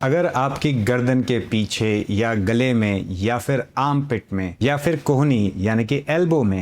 अगर आपकी गर्दन के पीछे या गले में या फिर आर्म पिट में या फिर कोहनी यानी कि एल्बो में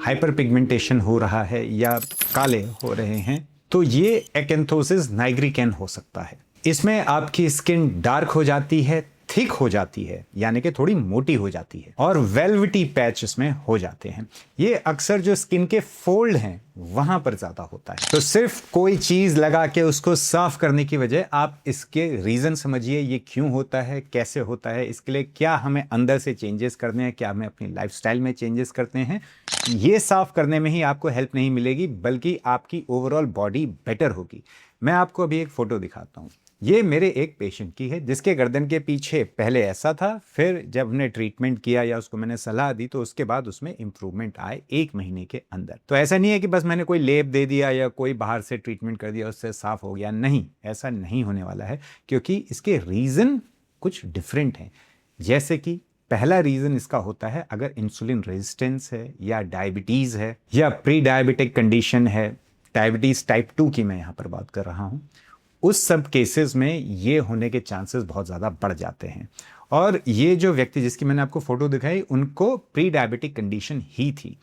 हाइपर पिगमेंटेशन हो रहा है या काले हो रहे हैं तो ये एकेंथोसिस नाइग्रिकैन हो सकता है। इसमें आपकी स्किन डार्क हो जाती है, थिक हो जाती है यानी कि थोड़ी मोटी हो जाती है और वेलवेटी पैच इसमें हो जाते हैं। ये अक्सर जो स्किन के फोल्ड हैं वहां पर ज्यादा होता है। तो सिर्फ कोई चीज लगा के उसको साफ करने की वजह आप इसके रीजन समझिए, ये क्यों होता है, कैसे होता है, इसके लिए क्या हमें अंदर से चेंजेस करने हैं, क्या हमें अपनी लाइफस्टाइल में चेंजेस करते हैं। ये साफ करने में ही आपको हेल्प नहीं मिलेगी बल्कि आपकी ओवरऑल बॉडी बेटर होगी। मैं आपको अभी एक फोटो दिखाता हूं। ये मेरे एक पेशेंट की है जिसके गर्दन के पीछे पहले ऐसा था, फिर जब हमने ट्रीटमेंट किया या उसको मैंने सलाह दी तो उसके बाद उसमें इंप्रूवमेंट आए 1 महीने के अंदर। तो ऐसा नहीं है कि बस मैंने कोई लेप दे दिया या कोई बाहर से ट्रीटमेंट कर दिया उससे साफ हो गया, नहीं, ऐसा नहीं होने वाला है क्योंकि इसके रीज़न कुछ डिफरेंट हैं। जैसे कि पहला रीज़न इसका होता है अगर इंसुलिन रेजिस्टेंस है या डायबिटीज़ है या प्री डायबिटिक कंडीशन है, डायबिटीज़ टाइप 2 की मैं यहाँ पर बात कर रहा हूँ, उस सब केसेस में ये होने के चांसेस बहुत ज़्यादा बढ़ जाते हैं। और ये जो व्यक्ति जिसकी मैंने आपको फोटो दिखाई उनको प्री डायबिटिक कंडीशन ही थी,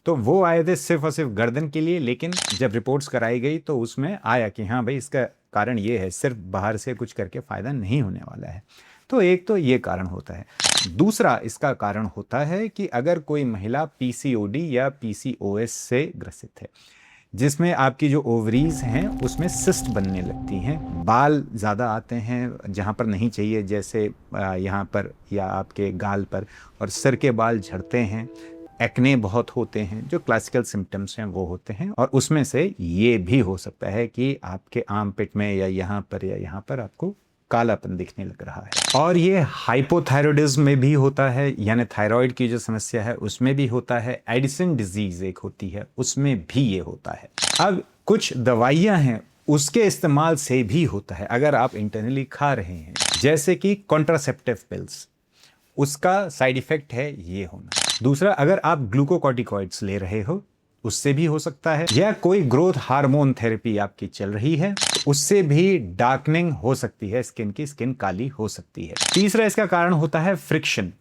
तो वो आए थे सिर्फ और सिर्फ गर्दन के लिए, लेकिन जब रिपोर्ट्स कराई गई तो उसमें आया कि हाँ भाई इसका कारण ये है, सिर्फ बाहर से कुछ करके फ़ायदा नहीं होने वाला है। तो एक तो ये कारण होता है। दूसरा इसका कारण होता है कि अगर कोई महिला पीसीओडी या पीसीओएस से ग्रसित है जिसमें आपकी जो ओवरीज हैं उसमें सिस्ट बनने लगती हैं, बाल ज़्यादा आते हैं जहाँ पर नहीं चाहिए, जैसे यहाँ पर या आपके गाल पर, और सिर के बाल झड़ते हैं, एक्ने बहुत होते हैं, जो क्लासिकल सिम्टम्स हैं वो होते हैं। और उसमें से ये भी हो सकता है कि आपके आर्म पिट में या यहाँ पर आपको कालापन दिखने लग रहा है। और ये हाइपोथायरॉयडिज्म में भी होता है, यानी थायराइड की जो समस्या है उसमें भी होता है। एडिसन डिजीज एक होती है उसमें भी ये होता है। अब कुछ दवाइयां हैं उसके इस्तेमाल से भी होता है अगर आप इंटरनली खा रहे हैं, जैसे कि कॉन्ट्रासेप्टिव पिल्स, उसका साइड इफेक्ट है ये होना। दूसरा, अगर आप ग्लूकोकॉर्टिकॉइड्स ले रहे हो उससे भी हो सकता है, या कोई ग्रोथ हार्मोन थेरेपी आपकी चल रही है उससे भी डार्कनिंग हो सकती है, स्किन काली हो सकती है। तीसरा इसका कारण होता है फ्रिक्शन।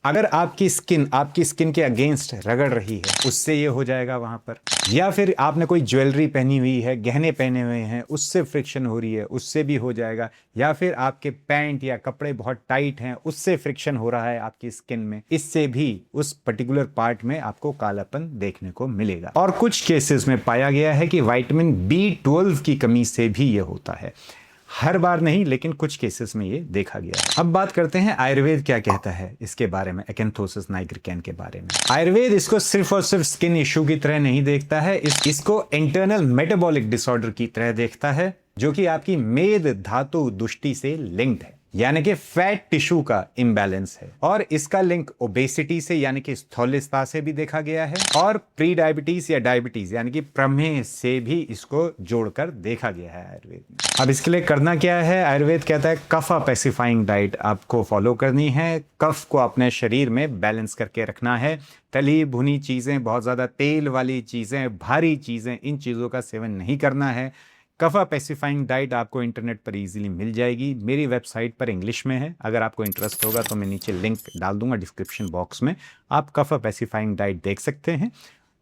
अगर आपकी स्किन के अगेंस्ट रगड़ रही है उससे ये हो जाएगा वहां पर, या फिर आपने कोई ज्वेलरी पहनी हुई है, गहने पहने हुए हैं, उससे फ्रिक्शन हो रही है उससे भी हो जाएगा, या फिर आपके पैंट या कपड़े बहुत टाइट हैं उससे फ्रिक्शन हो रहा है आपकी स्किन में, इससे भी उस पर्टिकुलर पार्ट में आपको कालापन देखने को मिलेगा। और कुछ केसेस में पाया गया है कि विटामिन B12 की कमी से भी ये होता है, हर बार नहीं लेकिन कुछ केसेस में ये देखा गया है। अब बात करते हैं आयुर्वेद क्या कहता है इसके बारे में, एकेंथोसिस नाइग्रिकैन के बारे में। आयुर्वेद इसको सिर्फ और सिर्फ स्किन इश्यू की तरह नहीं देखता है, इसको इंटरनल मेटाबॉलिक डिसऑर्डर की तरह देखता है, जो कि आपकी मेद धातु दुष्टि से लिंक्ड है, यानी कि फैट टिश्यू का इम्बैलेंस है। और इसका लिंक ओबेसिटी से यानी कि स्थूलता से भी देखा गया है, और प्री डायबिटीज या डायबिटीज यानी कि प्रमेह से भी इसको जोड़कर देखा गया है आयुर्वेद में। अब इसके लिए करना क्या है, आयुर्वेद कहता है कफा पैसिफाइंग डाइट आपको फॉलो करनी है, कफ को अपने शरीर में बैलेंस करके रखना है। तली भुनी चीजें, बहुत ज्यादा तेल वाली चीजें, भारी चीजें, इन चीजों का सेवन नहीं करना है। कफा पैसिफाइंग डाइट आपको इंटरनेट पर इजीली मिल जाएगी, मेरी वेबसाइट पर इंग्लिश में है, अगर आपको इंटरेस्ट होगा तो मैं नीचे लिंक डाल दूंगा डिस्क्रिप्शन बॉक्स में, आप कफा पैसिफाइंग डाइट देख सकते हैं।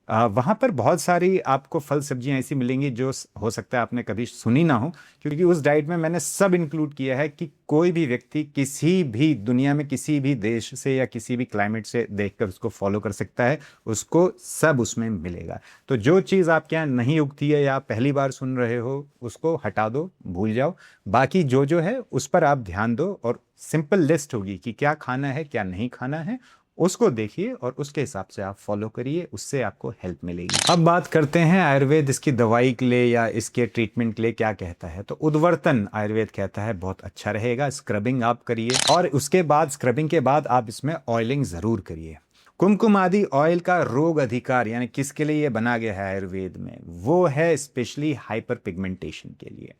वहाँ पर बहुत सारी आपको फल सब्जियां ऐसी मिलेंगी जो हो सकता है आपने कभी सुनी ना हो, क्योंकि उस डाइट में मैंने सब इंक्लूड किया है कि कोई भी व्यक्ति किसी भी दुनिया में किसी भी देश से या किसी भी क्लाइमेट से देखकर उसको फॉलो कर सकता है, उसको सब उसमें मिलेगा। तो जो चीज़ आपके यहाँ नहीं उगती है या आप पहली बार सुन रहे हो उसको हटा दो, भूल जाओ, बाकी जो जो है उस पर आप ध्यान दो, और सिंपल लिस्ट होगी कि क्या खाना है क्या नहीं खाना है, उसको देखिए और उसके हिसाब से आप फॉलो करिए, उससे आपको हेल्प मिलेगी। अब बात करते हैं आयुर्वेद इसकी दवाई के लिए या इसके ट्रीटमेंट के लिए क्या कहता है। तो उद्वर्तन आयुर्वेद कहता है बहुत अच्छा रहेगा, स्क्रबिंग आप करिए, और उसके बाद स्क्रबिंग के बाद आप इसमें ऑयलिंग जरूर करिए। कुमकुम आदि ऑयल का रोग अधिकार यानी किसके लिए ये बना गया है आयुर्वेद में, वो है स्पेशली हाइपर पिगमेंटेशन के लिए,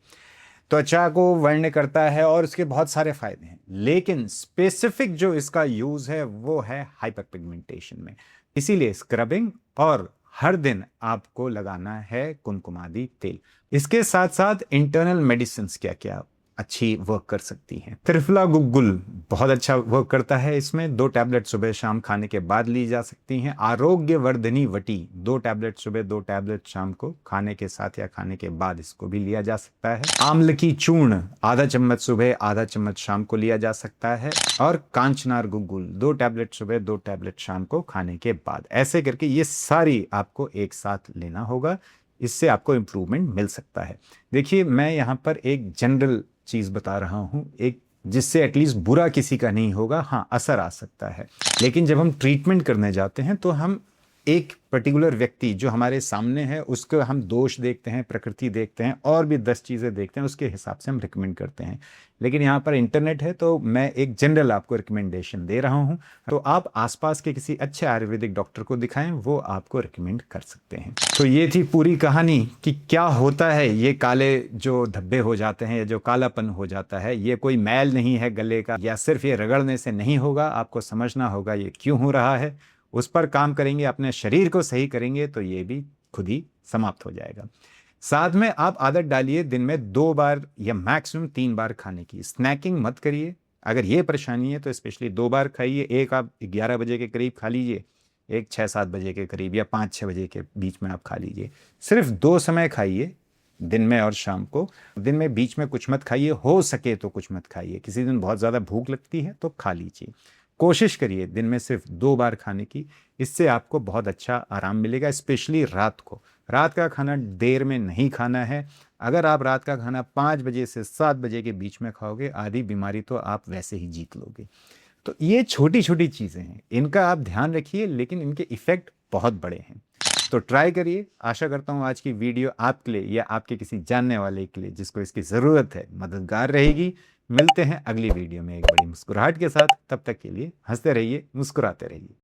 त्वचा को वर्ण करता है और उसके बहुत सारे फायदे हैं, लेकिन स्पेसिफिक जो इसका यूज है वो है हाइपर पिगमेंटेशन में। इसीलिए स्क्रबिंग और हर दिन आपको लगाना है कुमकुमादि तेल। इसके साथ साथ इंटरनल मेडिसिन क्या क्या अच्छी वर्क कर सकती हैं। त्रिफला गुग्गुल बहुत अच्छा वर्क करता है। इसमें 2 टैबलेट सुबह शाम खाने के बाद ली जा सकती हैं। आरोग्यवर्धनी वटी 2 टैबलेट सुबह 2 टैबलेट शाम को खाने के साथ या खाने के बाद इसको भी लिया जा सकता है। आंवले की चूर्ण आधा चम्मच सुबह आधा चम्मच शाम को लिया जा सकता है। और कांचनार गुग्गुल 2 टैबलेट सुबह 2 टैबलेट शाम को खाने के बाद। ऐसे करके ये सारी आपको एक साथ लेना होगा। इससे आपको इम्प्रूवमेंट मिल सकता है। देखिए, मैं यहाँ पर एक जनरल चीज़ बता रहा हूँ, एक जिससे एटलीस्ट बुरा किसी का नहीं होगा। हाँ, असर आ सकता है, लेकिन जब हम ट्रीटमेंट करने जाते हैं तो हम एक पर्टिकुलर व्यक्ति जो हमारे सामने है उसको हम दोष देखते हैं, प्रकृति देखते हैं और भी 10 चीज़ें देखते हैं, उसके हिसाब से हम रिकमेंड करते हैं। लेकिन यहाँ पर इंटरनेट है तो मैं एक जनरल आपको रिकमेंडेशन दे रहा हूँ। तो आप आसपास के किसी अच्छे आयुर्वेदिक डॉक्टर को दिखाएं, वो आपको रिकमेंड कर सकते हैं। तो ये थी पूरी कहानी कि क्या होता है ये काले जो धब्बे हो जाते हैं या जो कालापन हो जाता है। ये कोई मैल नहीं है गले का, या सिर्फ ये रगड़ने से नहीं होगा। आपको समझना होगा ये क्यों हो रहा है, उस पर काम करेंगे, अपने शरीर को सही करेंगे तो ये भी खुद ही समाप्त हो जाएगा। साथ में आप आदत डालिए दिन में 2 बार या मैक्सिमम 3 बार खाने की। स्नैकिंग मत करिए। अगर ये परेशानी है तो स्पेशली 2 बार खाइए। एक आप 11 बजे के करीब खा लीजिए, एक 6-7 बजे के करीब, या 5-6 बजे के बीच में आप खा लीजिए। सिर्फ 2 समय खाइए, दिन में और शाम को। दिन में बीच में कुछ मत खाइए, हो सके तो कुछ मत खाइए। किसी दिन बहुत ज़्यादा भूख लगती है तो खा लीजिए। कोशिश करिए दिन में सिर्फ 2 बार खाने की। इससे आपको बहुत अच्छा आराम मिलेगा, स्पेशली रात को। रात का खाना देर में नहीं खाना है। अगर आप रात का खाना 5 बजे से 7 बजे के बीच में खाओगे, आधी बीमारी तो आप वैसे ही जीत लोगे। तो ये छोटी छोटी चीज़ें हैं, इनका आप ध्यान रखिए, लेकिन इनके इफ़ेक्ट बहुत बड़े हैं। तो ट्राई करिए। आशा करता हूँ आज की वीडियो आपके लिए या आपके किसी जानने वाले के लिए जिसको इसकी ज़रूरत है मददगार रहेगी। मिलते हैं अगली वीडियो में एक बड़ी मुस्कुराहट के साथ। तब तक के लिए हंसते रहिए, मुस्कुराते रहिए।